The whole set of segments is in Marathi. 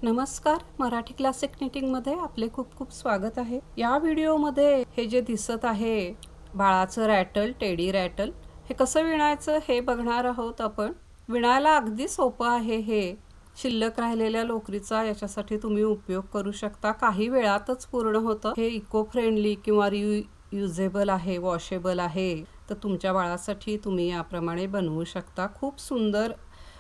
नमस्कार, मराठी क्लासिक निटिंगमध्ये आपले खूप खूप स्वागत आहे। या व्हिडिओमध्ये हे जे दिसत आहे बाळाचं रॅटल, टेडी रॅटल, हे कसं विणायचं हे बघणार आहोत आपण। विणायला अगदी सोपं आहे हे। शिल्लक राहिलेल्या लोकरीचा याच्यासाठी तुम्ही उपयोग करू शकता। काही वेळातच पूर्ण होतं। हे इको फ्रेंडली किंवा रियुजेबल आहे, वॉशेबल आहे। तर तुमच्या बाळासाठी तुम्ही याप्रमाणे बनवू शकता। खूप सुंदर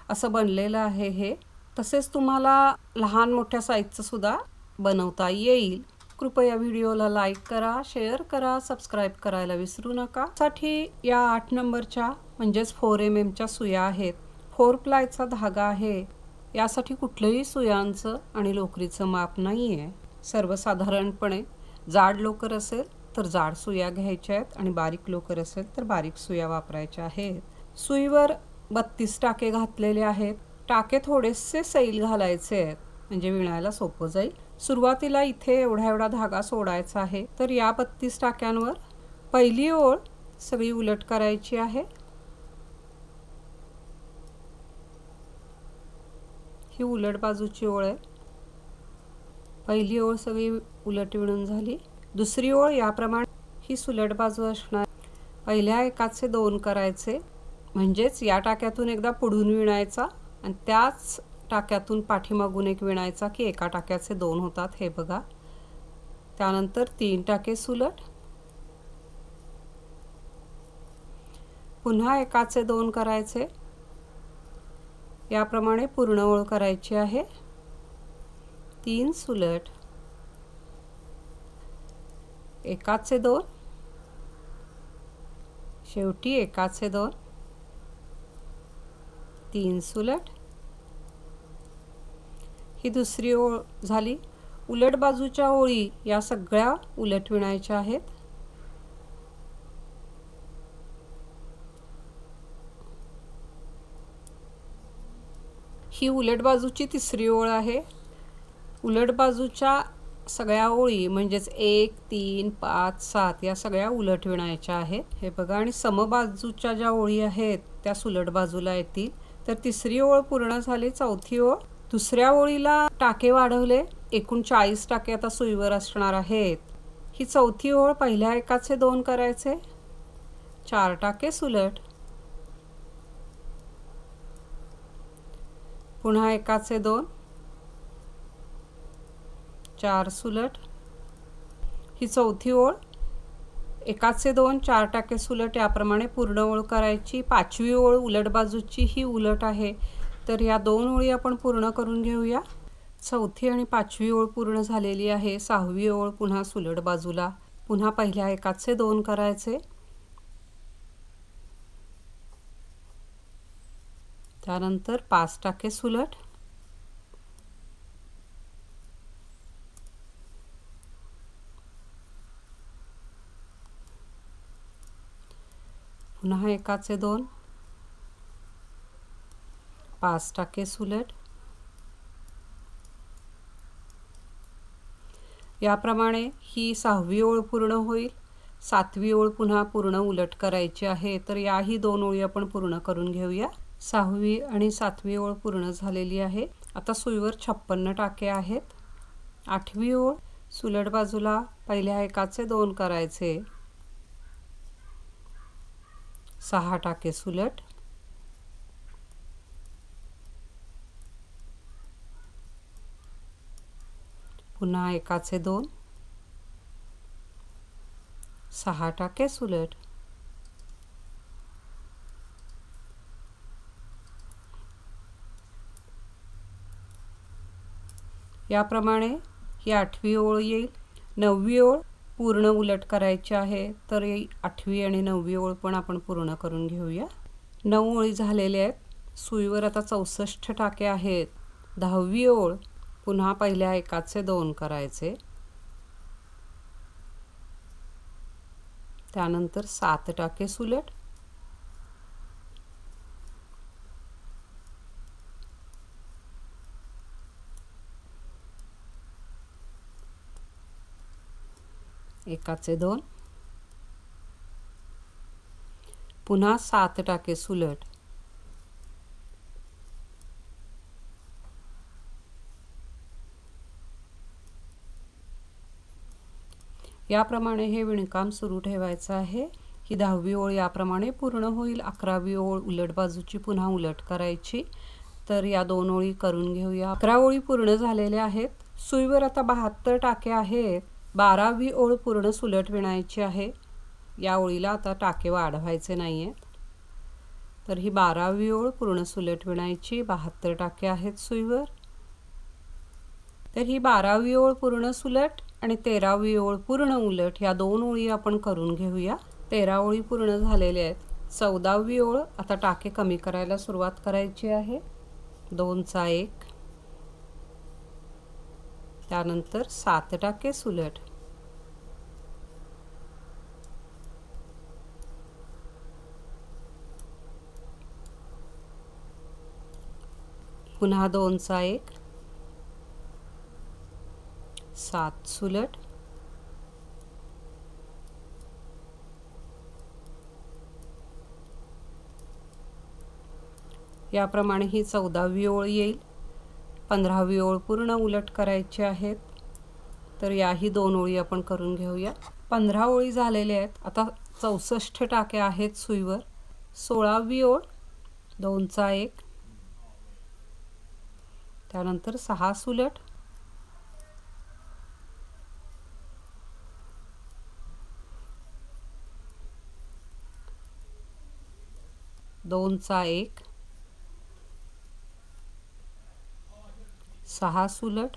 असं बनलेलं आहे हे। तसेच तुम्हाला लहान मोठ्या साईजचं सुद्धा बनवता येईल। कृपया व्हिडिओला लाईक करा, शेअर करा, सबस्क्राइब करायला विसरू नका। साठी या 8 नंबरच्या म्हणजेच 4 mm च्या सुया आहेत। 4 प्लायचा धागा आहे। यासाठी कुठलेही सुयांचं आणि लोकरीचं माप नाहीये। सर्वसाधारणपणे जाड लोकर असेल तर जाड सुया घ्यायच्या आहेत आणि बारीक लोकर असेल तर बारीक सुया वापरायच्या आहेत। सुईवर 32 टाके घातलेले आहेत। टाके थोडेसे सैल घालायचे आहेत म्हणजे विणायला सोपं जाईल। सुरुवातीला इथे एवढा धागा सोडायचा आहे। तर या 32 टाक्यांवर पहिली ओळ सगळी उलट करायची आहे। ही उलट बाजूची ओळ आहे। पहिली ओळ सगळी उलट विणून झाली। दुसरी ओळ याप्रमाणे ही सुलट बाजू असणार। पहिल्या एकाचे 2 करायचे म्हणजेच या टाक्यातून एकदा पुढून विणायचा आणि त्याच टाक्यातून पाठीमागून एक विणायचा की एका टाक्याचे 2 होतात हे बघा। त्यानंतर 3 टाके सुलट, पुन्हा एकाचे 2 करायचे। याप्रमाणे पूर्ण ओळ करायची आहे। 3 सुलट, एकाचे 2, शेवटी एकाचे 2, 3 सुलट। ही दुसरी ओळ झाली। उलट बाजूच्या ओळी या सगळ्या उलट विणायच्या आहेत। ही उलट बाजूची तिसरी ओळ आहे। उलट बाजूच्या सगळ्या ओळी म्हणजेच 1, 3, 5, 7 या सगळ्या उलट विणायच्या आहेत हे बघा। आणि समबाजूच्या ज्या ओळी आहेत त्या सुलट बाजूला येतील। तर तिसरी ओळ पूर्ण झाली। चौथी ओळ, दुसऱ्या ओळीला टाके वाढवले, एकूण 40 टाके आता सुईवर असणार आहेत। ही चौथी ओळ पहिल्या एकाचे 2 करायचे, 4 टाके सुलट, पुन्हा एकाचे 2, 4 सुलट। ही चौथी ओळ एकाचे 2, 4 टाके सुलट याप्रमाणे पूर्ण ओळ करायची। पाचवी ओळ उलट बाजूची ही उलट आहे तर या 2 ओळी आपण पूर्ण करून घेऊया। चौथी आणि पाचवी ओळ पूर्ण झालेली आहे। सहावी ओळ पुन्हा सुलट बाजूला, पुन्हा पहिल्या एकाचे 2 करायचे, त्यानंतर 5 टाके सुलट, पुन्हा एकाचे 2, 5 टाके सुलट। याप्रमाणे ही सहावी ओळ पूर्ण होईल। सातवी ओळ पुन्हा पूर्ण उलट करायची आहे तर याही 2 ओळी आपण पूर्ण करून घेऊया। सहावी आणि सातवी ओळ पूर्ण झालेली आहे। आता सुईवर 56 टाके आहेत। आठवी ओळ सुलट बाजूला पहिल्या एकाचे 2 करायचे, 6 टाके सुलट, पुन्हा एकाचे 2, 6 टाके सुलट, याप्रमाणे ही आठवी ओळ येईल। नववी ओळ पूर्ण उलट करायची आहे तर आठवी आणि नववी ओळ पण आपण पूर्ण करून घेऊया। 9 ओळी झालेल्या आहेत। सुईवर आता 64 टाके आहेत। 10वी ओळ पुन्हा पहिल्या एकाचे 2 करायचे, त्यानंतर 7 टाके सुलट, एकाचे 2, पुन्हा 7 टाके सुलट, याप्रमाणे हे विणकाम सुरू ठेवायचं आहे। ही 10वी ओळ याप्रमाणे पूर्ण होईल। 11वी ओळ उलट बाजूची पुन्हा उलट करायची। तर या 2 ओळी करून घेऊया। 11 ओळी पूर्ण झालेल्या आहेत। सुईवर आता 72 टाके आहेत। 12वी ओळ पूर्ण सुलट विणायची आहे। या ओळीला आता टाके वाढवायचे नाहीयेत। तर ही 12वी ओळ पूर्ण सुलट विणायची। 72 टाके आहेत सुईवर। तर ही 12वी ओळ पूर्ण सुलट आणि 13वी ओळ पूर्ण उलट या 2 ओळी आपण करून घेऊया। 13 ओळी पूर्ण झालेल्या आहेत। 14वी ओळ आता टाके कमी करायला सुरुवात करायची आहे। 2 चा 1, त्यानंतर 7 टाके सुलट, पुन्हा 2 चा 1, 7 सुलट, याप्रमाणे ही 14वी ओळ येईल। 15वी ओळ पूर्ण उलट करायची आहेत। तर याही 2 ओळी आपण करून घेऊया। 15 ओळी झालेल्या आहेत। आता 64 टाके आहेत सुईवर। 16वी ओळ 2 चा 1, त्यानंतर 6 सुलट, दोन चा 1, 6 सुलट,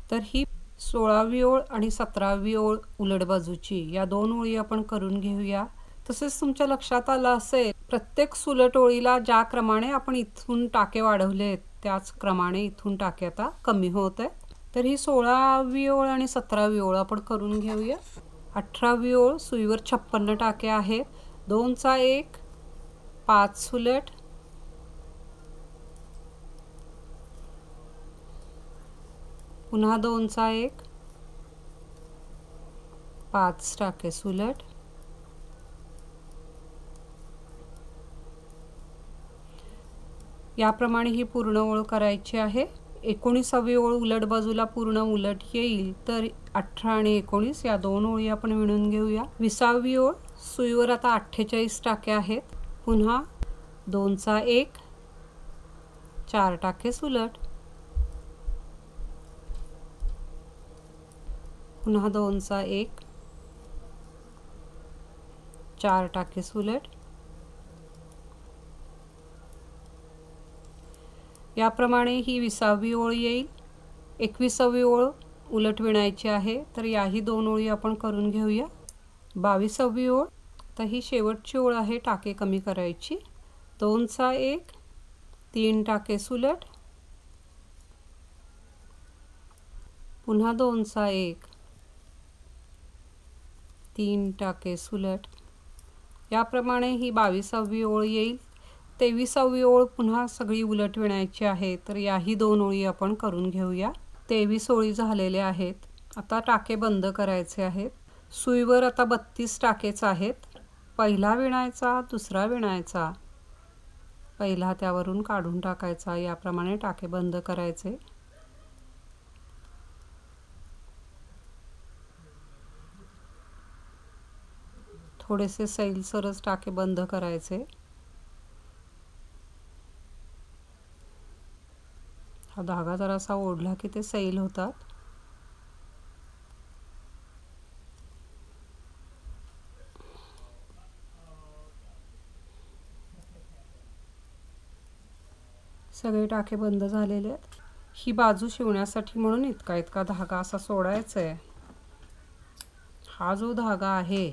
तर ही 16वी ओळ आणि 17वी ओळ उलट बाजूची या 2 ओळी आपण करून घेऊया। तसेच तुमच्या लक्षात आलं असेल प्रत्येक सुलट ओळीला ज्या क्रमाने आपण इथून टाके वाढवले त्याच क्रमाने इथून टाके आता कमी होत आहेत। तर ही 16वी ओळ आणि 17वी ओळ आपण करून घेऊया। 18वी ओळ सुईवर 56 टाके आहेत। 2 चा 1, 5 सुलट, पुन्हा 2 चा 1, 5 टाके सुलट, याप्रमाणे ही पूर्ण ओळ करायची आहे। 19वी ओळ उलट बाजूला पूर्ण उलट येईल। तर 18 आणि 19 या 2 ओळी आपण विणून घेऊया। 20वी ओळ सुईवर आता 48 टाके आहेत। पुन्हा 2 चा 1, 4 टाके सुलट, पुन्हा 2 चा 1, 4 टाके सुलट, याप्रमाणे ही 20वी ओळ येईल। 21वी ओळ उलट विणायची आहे। तर याही 2 ओळी आपण करून घेऊया। 22वी ओळ तर ही शेवटची ओळ आहे टाके कमी करायची। 2 चा 1, 3 टाके सुलट, पुन्हा 2 चा 1, 3 टाके सुलट, याप्रमाणे ही 22वी ओळ येईल। 23वी ओळ पुन्हा सगळी उलट विणायची आहे। तर याही 2 ओळी आपण करून घेऊया। 23 ओळी झालेल्या आहेत। आता टाके बंद करायचे आहेत। सुईवर आता 32 टाकेच आहेत। पहिला विणायचा, दुसरा विणायचा, पहिला त्यावरून काढून टाकायचा, याप्रमाणे टाके बंद करायचे। थोडेसे सैलसरच टाके बंद करायचे। हा धागा जरासा ओढला की ते सैल होतात। सगळे टाके बंद झालेले आहेत। ही बाजू शिवण्यासाठी म्हणून इतका इतका धागा असा सोडायचा आहे। हा जो धागा आहे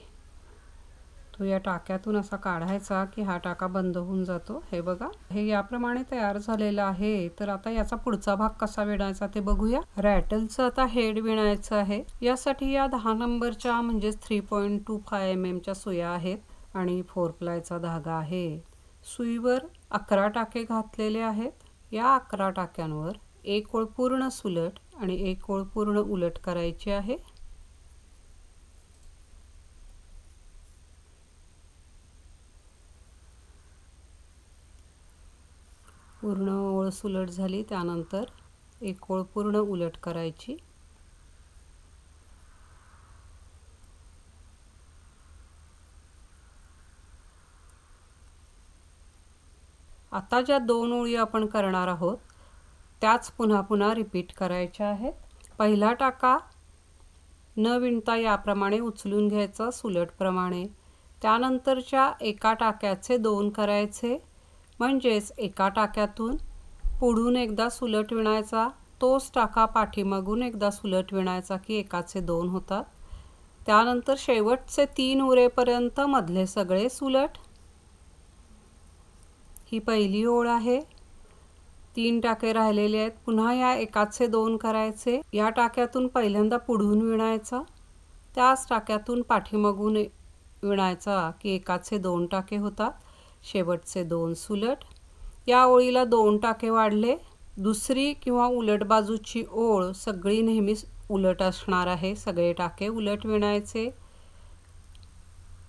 तो या टाक्यातून असा काढायचा की हा टाका बंद होऊन जातो। हे बघा, हे याप्रमाणे तयार झालेलं आहे। तर आता याचा पुढचा भाग कसा विणायचा ते बघूया। रॅटलचं आता हेड विणायचं आहे। यासाठी या 10 नंबरच्या म्हणजे 3.25 mm च्या सुया आहेत आणि 4 प्लायचा धागा आहे। सुईवर 11 टाके घातलेले आहेत। या 11 टाक्यांवर एक ओळ पूर्ण सुलट आणि एक ओळ पूर्ण उलट करायची आहे। पूर्ण ओळ सुलट झाली त्यानंतर एक ओळ पूर्ण उलट करायची। आता ज्या दोन ओळी आपण करणार आहोत त्याच पुन्हा पुन्हा रिपीट करायच्या आहेत। पहिला टाका न विणता याप्रमाणे उचलून घ्यायचा सुलट प्रमाणे, त्यानंतरच्या एका टाक्याचे दोन करायचे, म्हणजेच एका टाक्यातून पुढून एकदा सुलट विणायचा, तोच टाका पाठीमागून एकदा सुलट विणायचा की एकाचे दोन होतात। त्यानंतर शेवटचे 3 उरेपर्यंत मधले सगळे सुलट। ही पहिली ओळ आहे, 3 टाके राहिलेले आहेत, पुन्हा या एकाचे दोन करायचे, या टाक्यातून पहिल्यांदा पुढून विणायचा, त्याच टाक्यातून पाठीमागून विणायचा की एकाचे दोन टाके होतात, शेवटचे दोन सुलट। या ओळीला 2 टाके वाढले, दुसरी किंवा उलट बाजूची ओळ सगळी नेहमी उलट असणार आहे, सगळे टाके उलट विणायचे।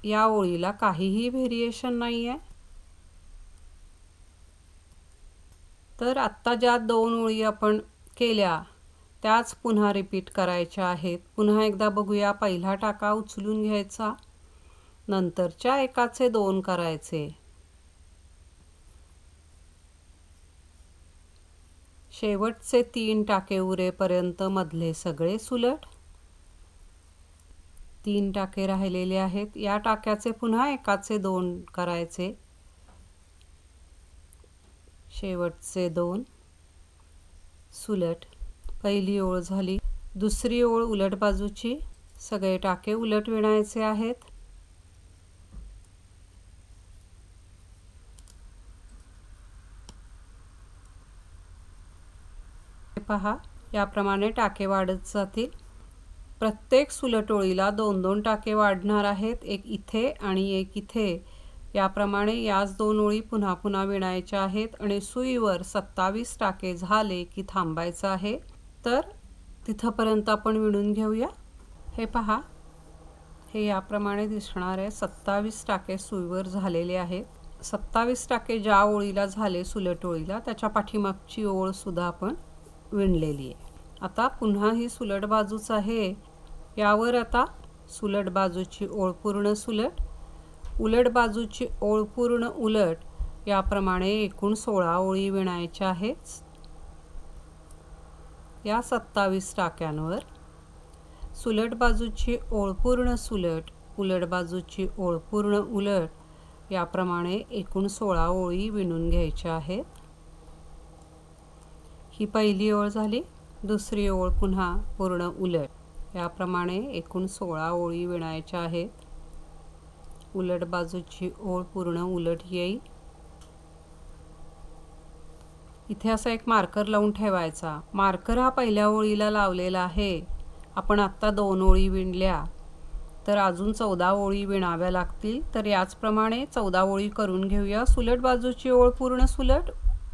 या ओळीला काहीही व्हेरिएशन नाही आहे। तर आत्ता ज्या दोन ओळी आपण केल्या त्याच पुन्हा रिपीट करायच्या आहेत। पुन्हा एकदा बघूया, पहिला टाका उचलून घ्यायचा, नंतरच्या एकाचे दोन करायचे, शेवटचे 3 टाके उरेपर्यंत मधले सगळे सुलट। 3 टाके राहिलेले आहेत, या टाक्याचे पुन्हा एकाचे दोन करायचे, शेवटचे दोन सुलट। पहिली ओळ झाली, दुसरी ओळ उलट बाजूची, सगळे टाके उलट विणायचे आहेत। पहा, याप्रमाणे टाके वाढत जातील। प्रत्येक सुलट ओळीला 2-2 टाके वाढणार आहेत, एक इथे आणि एक इथे। याप्रमाणे याच दोन ओळी पुन्हा पुन्हा विणायच्या आहेत आणि सुईवर 27 टाके झाले की थांबायचं आहे। तर तिथपर्यंत आपण विणून घेऊया। हे पहा, हे याप्रमाणे दिसणार आहे। 27 टाके सुईवर झालेले आहेत। 27 टाके ज्या ओळीला झाले सुलट ओळीला त्याच्या पाठीमागची ओळ सुद्धा आपण विणलेली आहे। आता पुन्हा ही सुलट बाजूच आहे, यावर आता सुलट बाजूची ओळ पूर्ण सुलट, उलट बाजूची ओळ पूर्ण उलट, याप्रमाणे एकूण 16 ओळी विणायच्या आहेत। या 27 टाक्यांवर सुलट बाजूची ओळ पूर्ण सुलट, उलट बाजूची ओळ पूर्ण उलट, याप्रमाणे एकूण 16 ओळी विणून घ्यायच्या आहेत। ही पहिली ओळ झाली, दुसरी ओळ पुन्हा पूर्ण उलट, याप्रमाणे एकूण 16 ओळी विणायच्या आहेत। उलट बाजूची ओळ पूर्ण उलट येईल। इथे असा एक मार्कर लावून ठेवायचा। मार्कर हा पहिल्या ओळीला लावलेला आहे। आपण आत्ता 2 ओळी विणल्या, तर अजून 14 ओळी विणाव्या लागतील। तर याचप्रमाणे 14 ओळी करून घेऊया। सुलट बाजूची ओळ पूर्ण सुलट,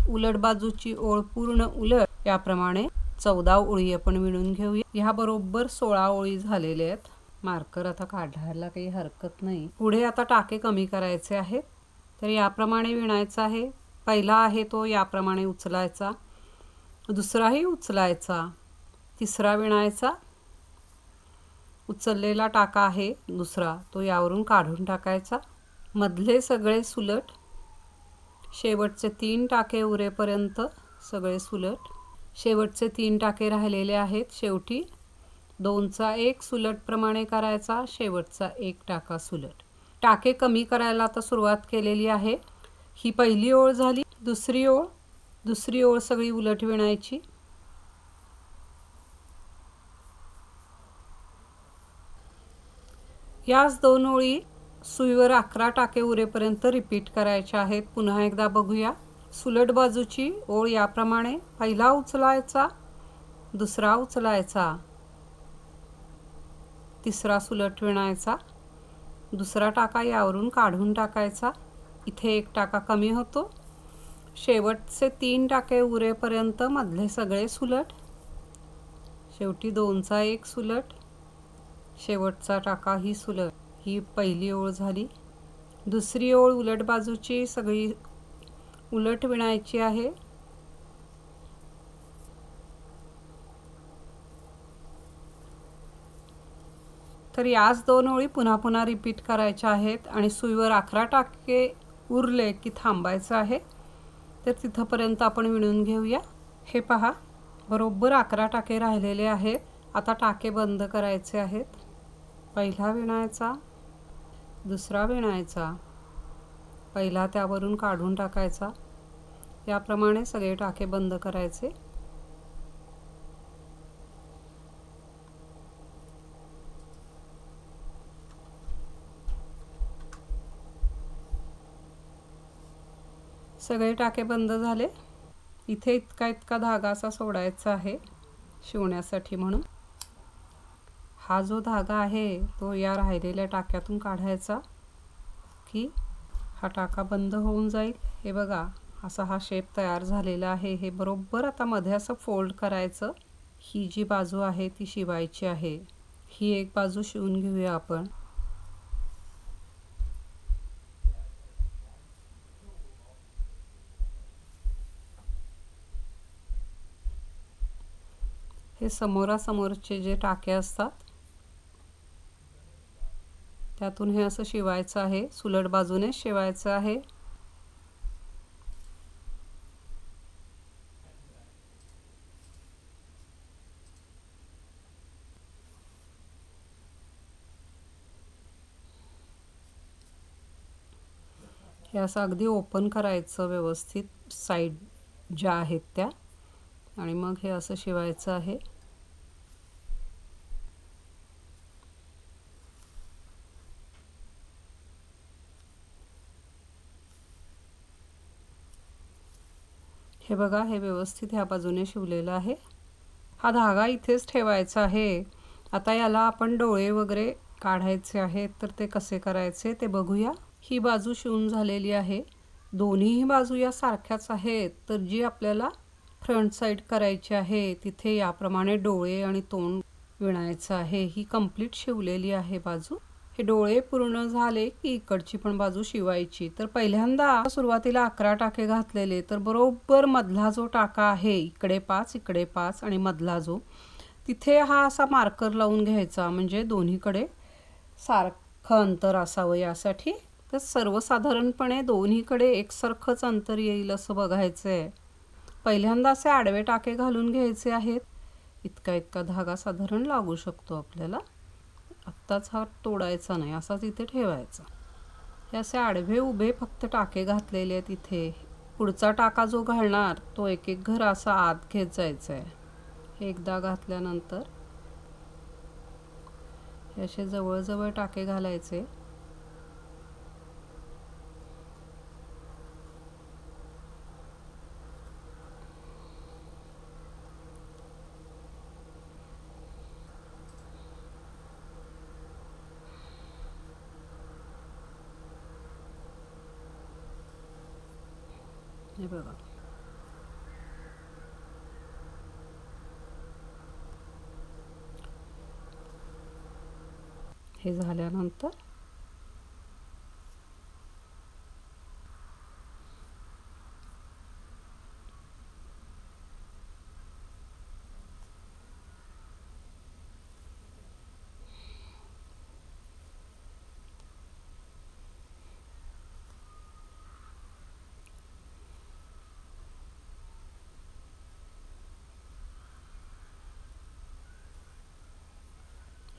उलट बाजूची ओळ पूर्ण उलट, याप्रमाणे 14 ओळी आपण विणून घेऊया। ह्या बरोबर 16 ओळी झालेल्या आहेत। मार्कर आता काढायला काही हरकत नाही। पुढे आता टाके कमी करायचे आहेत, तर याप्रमाणे विणायचं आहे। पहिला आहे तो याप्रमाणे उचलायचा, दुसराही उचलायचा, तिसरा विणायचा, उचललेला टाका आहे दुसरा तो यावरून काढून टाकायचा, मधले सगळे सुलट, शेवटचे 3 टाके उरेपर्यंत सगळे सुलट, शेवटचे 3 टाके राहिलेले आहेत, शेवटी 2चा 1 सुलट प्रमाणे करायचा, शेवटचा 1 टाका सुलट। टाके कमी करायला आता सुरुवात केलेली आहे। ही पहिली ओळ झाली, दुसरी ओळ सगळी उलट विणायची, याच 2 ओळी सुईवर 11 टाके उरेपर्यंत रिपीट करायच्या आहेत। पुन्हा एकदा बघूया, सुलट बाजूची ओळ याप्रमाणे पहिला उचलायचा, दुसरा उचलायचा, तिसरा सुलट विणायचा, दुसरा टाका यावरून काढून टाकायचा, इथे 1 टाका कमी होतो, शेवटचे 3 टाके उरेपर्यंत मधले सगळे सुलट, शेवटी 2चा 1 सुलट, शेवटचा टाका ही सुलट। ही पहिली ओळ झाली। दुसरी ओळ उलट बाजूची सगळी उलट विणायची आहे, तर याच 2 ओळी पुन्हा पुन्हा रिपीट करायच्या आहेत आणि सुईवर 11 टाके उरले की थांबायचं आहे। तर तिथपर्यंत आपण विणून घेऊया। हे पहा, बरोबर 11 टाके राहिलेले आहेत। आता टाके बंद करायचे आहेत। पहिला विणायचा, दुसरा विणायचा, पहिला त्यावरून काढून टाकायचा। याप्रमाणे सगळे टाके बंद करायचे। सगळे टाके बंद झाले। इथे इतका धागा असा सोडायचा आहे शिवण्यासाठी म्हणून। हा जो धागा आहे तो या राहिलेल्या टाक्यातून काढायचा की हा टाका बंद होऊन जाईल। हे बघा, असा हा शेप तयार झालेला आहे। हे बरोबर आता मध्ये असं फोल्ड करायचं। ही जी बाजू आहे ती शिवायची आहे। ही एक बाजू शिवून घेऊया आपण। हे समोरासमोरचे जे टाके असतात त्यातून हे असं शिवायचं आहे। सुलट बाजूने शिवायचं आहे। हे असं अगदी ओपन करायचं व्यवस्थित साइड ज्या आहेत त्या, आणि मग हे असं शिवायचं आहे। हे बघा, हे व्यवस्थित ह्या बाजूने शिवलेलं आहे। हा धागा इथेच ठेवायचा आहे। आता याला आपण डोळे वगैरे काढायचे आहेत, तर ते कसे करायचे ते बघूया। ही बाजू शिवून झालेली आहे। दोन्हीही बाजू या सारख्याच आहेत, तर जी आपल्याला फ्रंट साइड करायची आहे तिथे याप्रमाणे डोळे आणि तोंड विणायचं आहे। ही कंप्लीट शिवलेली आहे बाजू। हे डोळे पूर्ण झाले की इकडची पण बाजू शिवायची। तर पहिल्यांदा सुरुवातीला 11 टाके घातलेले, तर बरोबर मधला जो टाका आहे, इकडे 5 इकडे 5 आणि मधला जो, तिथे हा असा मार्कर लावून घ्यायचा, म्हणजे दोन्हीकडे सारखं अंतर असावं यासाठी। तर सर्वसाधारणपणे दोन्हीकडे एकसारखंच अंतर येईल असं बघायचं आहे। पहिल्यांदा असे आडवे टाके घालून घ्यायचे आहेत। इतका धागा साधारण लागू शकतो आपल्याला। आत्ताच हा तोडायचा नाही, असाच इथे ठेवायचा। हे असे आडवे उभे फक्त टाके घातलेले आहेत इथे। पुढचा टाका जो घालणार तो एक एक घर असा आत घेत जायचा आहे। हे एकदा घातल्यानंतर हे असे जवळ टाके घालायचे। हे बघा, हे झाल्यानंतर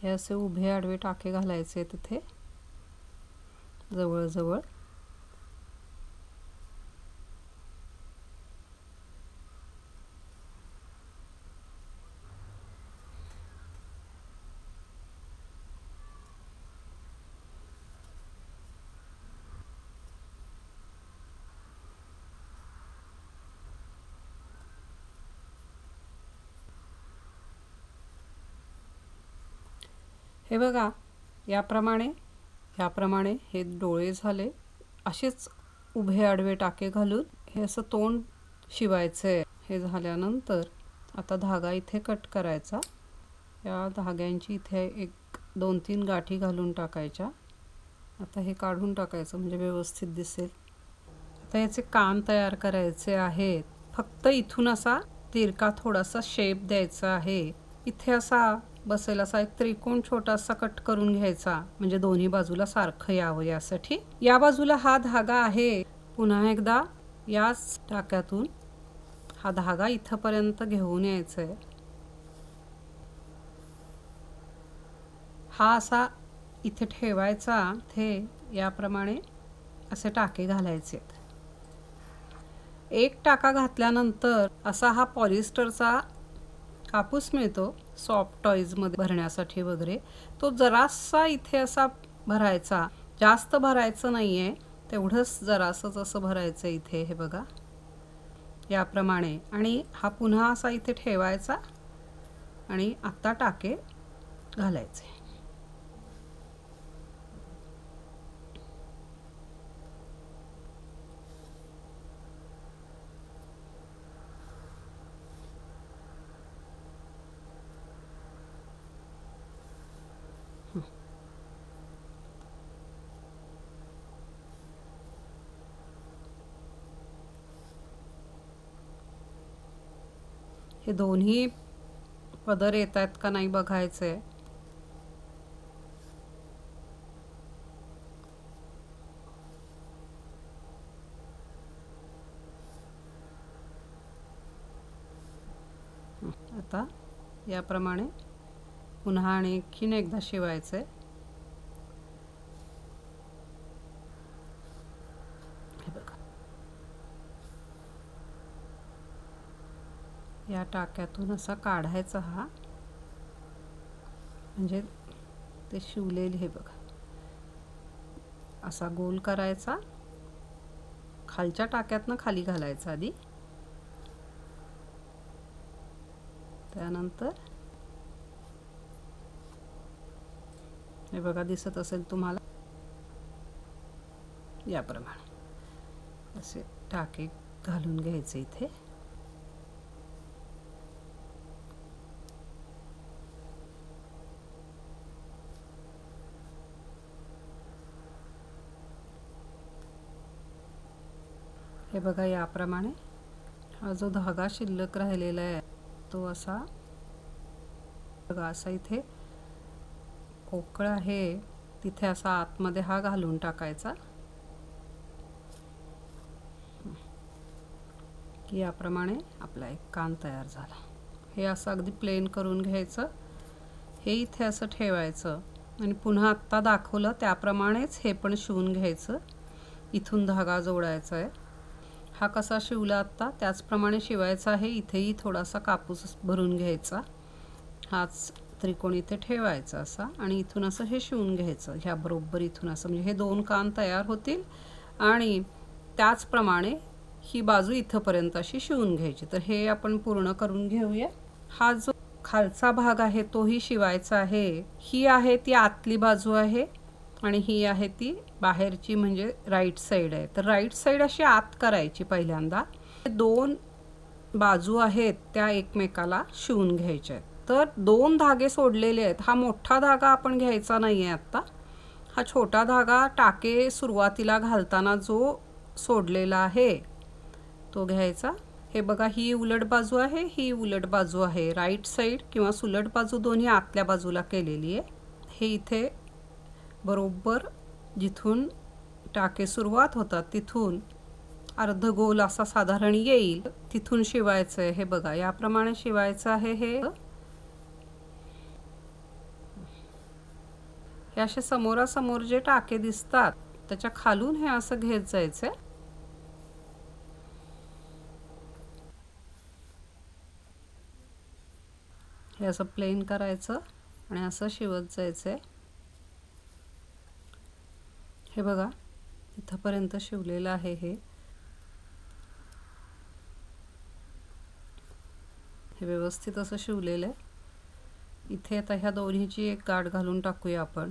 हे असे उभे आडवे टाके घालायचे तिथे जवळ। हे बघा, याप्रमाणे हे डोळे झाले। असेच उभे आडवे टाके घालून हे असं तोंड शिवायचे। हे झाल्यानंतर आता धागा इथे कट करायचा। या धाग्यांची इथे 1-2-3 गाठी घालून टाकायच्या। आता हे काढून टाकायचं म्हणजे व्यवस्थित दिसेल। आता याचे कान तयार करायचे आहेत। फक्त इथून असा तिरका थोडासा शेप द्यायचा आहे। इथे असा बसेल असा एक त्रिकोण छोटासा कट करून घ्यायचा, म्हणजे दोन्ही बाजूला सारखं यावं यासाठी. या बाजूला हा धागा आहे, पुन्हा एकदा याच टाक्यातून हा धागा इथपर्यंत घेऊन यायचा आहे. हा असा इथे ठेवायचा, ते याप्रमाणे असे टाके घालायचे. एक टाका घातल्यानंतर असा हा पॉलिस्टरचा कापूस मिळतो सॉफ्ट टॉईजमध्ये भरण्यासाठी वगैरे, तो जरासा इथे असा भरायचा, जास्त भरायचं नाही आहे, तेवढंच जरासंच असं भरायचं इथे. हे बघा याप्रमाणे. आणि हा पुन्हा असा इथे ठेवायचा आणि आता टाके घालायचे. हे दोन्ही पदर येत आहेत का नाही बघायचंय. आता याप्रमाणे पुन्हा आणखीन एकदा शिवायचंय. हे बघा या टाक्यातून असा काढायचा हा, म्हणजे ते शिवलेले. हे बघा असा गोल करायचा, खालच्या टाक्यातनं खाली घालायचा आधी, त्यानंतर हे बघा दिसत असेल तुम्हाला, याप्रमाणे असे टाके घालून घ्यायचे इथे. हे बघा याप्रमाणे हा जो धागा शिल्लक राहिलेला आहे तो असा बघा, असा इथे पोकळ आहे तिथे असा आतमध्ये हा घालून टाकायचा, की याप्रमाणे आपला एक कान तयार झाला. हे असं अगदी प्लेन करून घ्यायचं, हे इथे असं ठेवायचं आणि पुन्हा आत्ता दाखवलं त्याप्रमाणेच हे पण शिवून घ्यायचं. इथून धागा जोडायचा आहे. हा कसा शिवला आत्ता त्याचप्रमाणे शिवायचा आहे. इथेही थोडासा कापूस भरून घ्यायचा, हाच त्रिकोण इथे ठेवायचा असा आणि इथून असं हे शिवून घ्यायचं. ह्या बरोबर इथून असं, म्हणजे हे दोन कान तयार होतील. आणि त्याचप्रमाणे ही बाजू इथपर्यंत अशी शिवून घ्यायची. तर हे आपण पूर्ण करून घेऊया. हा जो खालचा भाग आहे तोही शिवायचा आहे. ही आहे ती आतली बाजू आहे आणि ही आहे ती बाहेरची, म्हणजे राईट साईड आहे. तर राईट साईड अशी आत करायची पहिल्यांदा. दोन बाजू आहेत त्या एकमेकाला शिवून घ्यायच्या आहेत. तर दोन धागे सोडलेले आहेत. हा मोठा धागा आपण घ्यायचा नाही आहे आत्ता, हा छोटा धागा टाके सुरुवातीला घालताना जो सोडलेला आहे तो घ्यायचा. हे बघा ही उलट बाजू आहे, ही उलट बाजू आहे. राईट साईड किंवा सुलट बाजू दोन्ही आतल्या बाजूला केलेली आहे. हे इथे बरोबर जिथून टाके सुरुवात होतात तिथून अर्ध गोल असा साधारण येईल तिथून शिवायचं आहे. हे बघा याप्रमाणे शिवायचं आहे. हे असे समोरासमोर जे टाके दिसतात त्याच्या खालून हे असं घेत जायचं. हे असं प्लेन करायचं आणि असं शिवत जायचं. हे बघा इथपर्यंत शिवलेलं आहे. हे व्यवस्थित असं शिवलेलं आहे. इथे आता ह्या दोन्हीची एक गाठ घालून टाकूया आपण.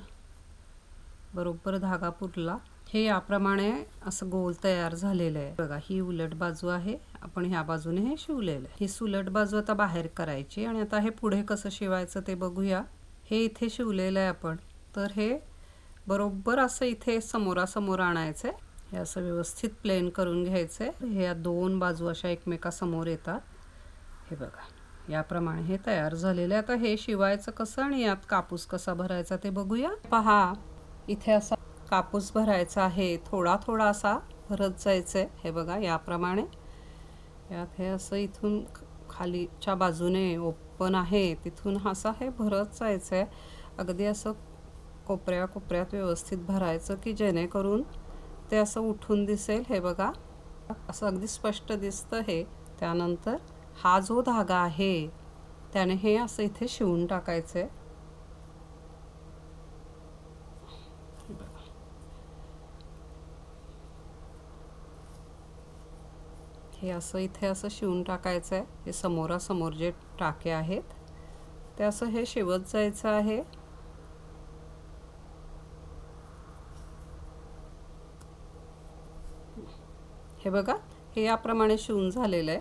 बरोबर धागा पुरला. हे याप्रमाणे असं गोल तयार झालेलं आहे. बघा ही उलट बाजू आहे, आपण ह्या बाजूने हे शिवलेलं आहे. ही सुलट बाजू आता बाहेर करायची आणि आता हे पुढे कसं शिवायचं ते बघूया. हे इथे शिवलेलं आहे आपण, तर हे बरोबर असं इथे समोरासमोर आणायचं आहे. हे असं व्यवस्थित प्लेन करून घ्यायचं आहे. हे या दोन बाजू अशा एकमेकासमोर येतात. हे बघा याप्रमाणे हे तयार झालेले. आता हे शिवायचं कसं आणि यात कापूस कसा भरायचा ते बघूया. पहा, इथे असा कापूस भरायचा आहे. थोडा थोडा असा भरत जायचंय. हे बघा याप्रमाणे. यात हे असं इथून खालीच्या बाजूने ओपन आहे, तिथून असं हे भरत जायचंय. अगदी असं कोपऱ्या कोपऱ्यात व्यवस्थित भरायचं की जेणेकरून ते असं उठून दिसेल. हे बघा, असं अगदी स्पष्ट दिसतं हे. त्यानंतर हा जो धागा आहे त्याने हे असं इथे शिवून टाकायचंय. हे असं इथे असं शिवून टाकायचंय. हे समोरासमोर जे टाके आहेत ते असं हे शिवत जायचं आहे. हे बघा, हे याप्रमाणे शिवून झालेलं आहे.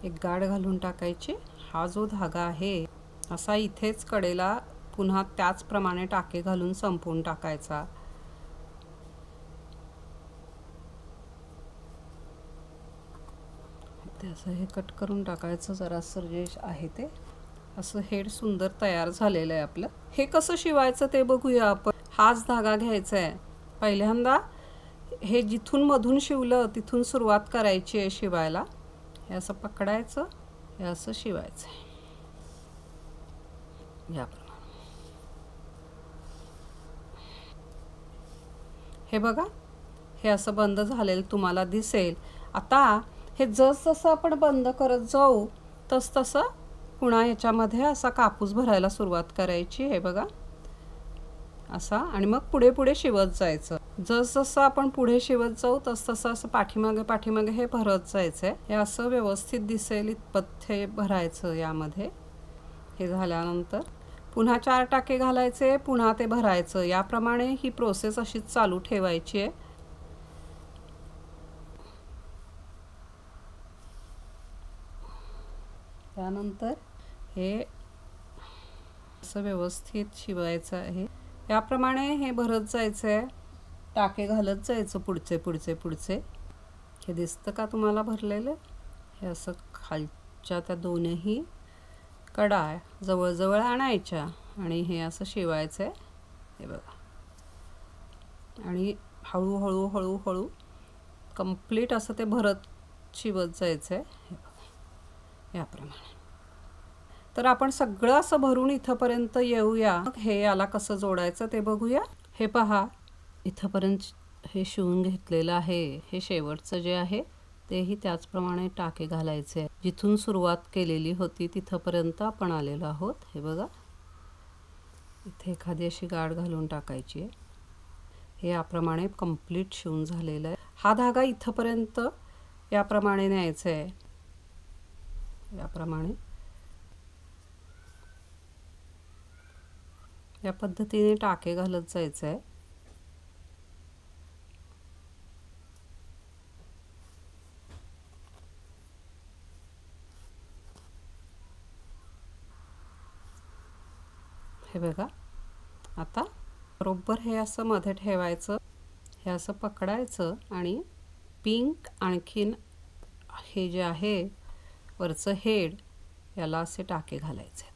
एक गाठ घालून टाकायची. हा जो धागा आहे असा इथेच कडेला पुन्हा त्याचप्रमाणे टाके घालून संपवून टाकायचा. ते असं हे कट करून टाकायचं जरासं जे आहे ते. असं हेड सुंदर तयार झालेलं आहे आपलं. हे कसं शिवायचं ते बघूया आपण. हाच धागा घ्यायचा आहे. पहिल्यांदा हे जिथून मधून शिवलं तिथून सुरुवात करायची आहे शिवायला. हे असं पकडायचं, हे असं शिवायचं आहे याप्रमाणे. हे बघा, हे असं बंद झालेलं तुम्हाला दिसेल. आता हे जसं आपण बंद करत जाऊ तसं पुन्हा याच्यामध्ये असा कापूस भरायला सुरुवात करायची. हे बघा असा, आणि मग पुढे पुढे शिवत जायचं. जसं आपण पुढे शिवत जाऊ तसं असं पाठीमागे हे भरत जायचंय. हे असं व्यवस्थित दिसेल इतपत हे भरायचं यामध्ये. हे झाल्यानंतर पुन्हा 4 टाके घालायचे, पुन्हा ते भरायचं. याप्रमाणे ही प्रोसेस अशीच चालू ठेवायची आहे. त्यानंतर हे असं व्यवस्थित शिवायचं आहे. याप्रमाणे हे भरत जायचं आहे. टाके घालत जायचं पुढचे. हे दिसतं का तुम्हाला भरलेलं? हे असं खालच्या त्या दोनही कडा जवळ आणायच्या आणि हे असं शिवायचं आहे. हे बघा, आणि हळू कंप्लीट असं ते भरत शिवत जायचं आहे. हे बघा याप्रमाणे. तर आपण सगळं असं भरून इथपर्यंत येऊया. हे याला कसं जोडायचं ते बघूया. हे पहा, इथपर्यंत हे शिवून घेतलेलं आहे. हे शेवटचं जे आहे तेही त्याचप्रमाणे टाके घालायचे. जिथून सुरुवात केलेली होती तिथपर्यंत आपण आलेलो आहोत. हे बघा, इथे एखादी अशी गाठ घालून टाकायची आहे. हे याप्रमाणे कंप्लीट शिवून झालेलं आहे. हा धागा इथपर्यंत याप्रमाणे न्यायचा आहे. याप्रमाणे या पद्धतीने टाके घालत जायचं आहे. हे बघा, आता बरोबर हे असं मध्ये ठेवायचं. हे असं पकडायचं आणि पिंक आणखीन हे जे आहे वरचं हेड याला असे टाके घालायचे.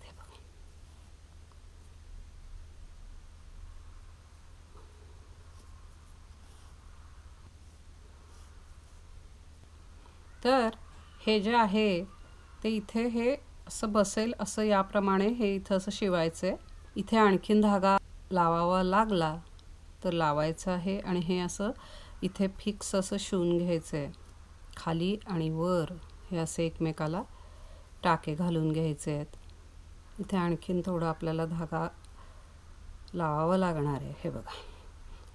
तर हे जे आहे ते इथे हे असं बसेल असं याप्रमाणे हे इथं असं शिवायचं आहे. इथे आणखीन धागा लावावा लागला तर लावायचा आहे आणि हे असं इथे फिक्स असं शिवून घ्यायचं आहे. खाली आणि वर हे असे एकमेकाला टाके घालून घ्यायचे आहेत. इथे आणखीन थोडा आपल्याला धागा लावावा लागणार आहे. हे बघा,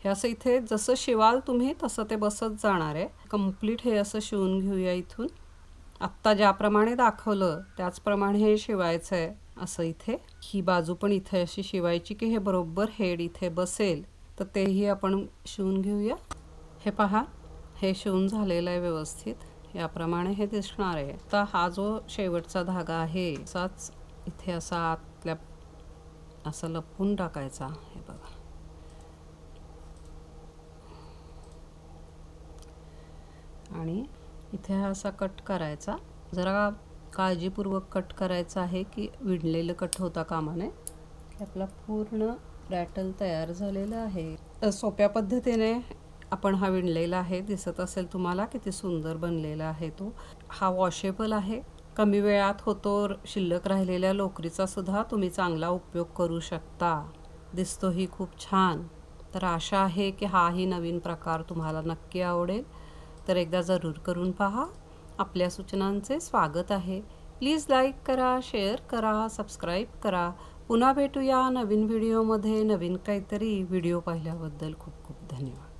हे असं इथे जसं शिवाल तुम्ही तसं ते बसत जाणार आहे. कंप्लीट हे असं शिवून घेऊया. इथून आत्ता ज्याप्रमाणे दाखवलं त्याचप्रमाणे हे शिवायचं आहे. असं इथे ही बाजू पण इथे अशी शिवायची की हे बरोबर हेड इथे बसेल. तर तेही आपण शिवून घेऊया. हे पहा, हे शिवून झालेलं आहे व्यवस्थित. याप्रमाणे हे दिसणार आहे. आता हा जो शेवटचा धागा आहे असाच इथे असा आतल्या असं लपवून टाकायचा. हे बघा, आणि इथे हा असा कट करायचा. जरा काळजीपूर्वक कट करायचं आहे की विणलेलं कट होता कामा नये. आपला पूर्ण रॅटल तयार झालेला आहे. सोप्या पद्धतीने आपण हा विणलेला आहे. दिसत असेल तुम्हाला किती सुंदर बनलेला आहे तो. हा वॉशेबल आहे. कमी वेळात होतो. शिल्लक राहिलेल्या लोकरीचा सुद्धा तुम्ही चांगला उपयोग करू शकता. दिसतोही खूप छान. तर आशा आहे की हाही नवीन प्रकार तुम्हाला नक्की आवडेल. तर एकदा जरूर करून पहा. आपल्या सूचनांचे स्वागत आहे. प्लीज लाईक करा, शेअर करा, सबस्क्राईब करा. पुन्हा भेटूया नवीन व्हिडिओमध्ये. नवीन काहीतरी. व्हिडिओ पाहिल्याबद्दल खूप खूप धन्यवाद.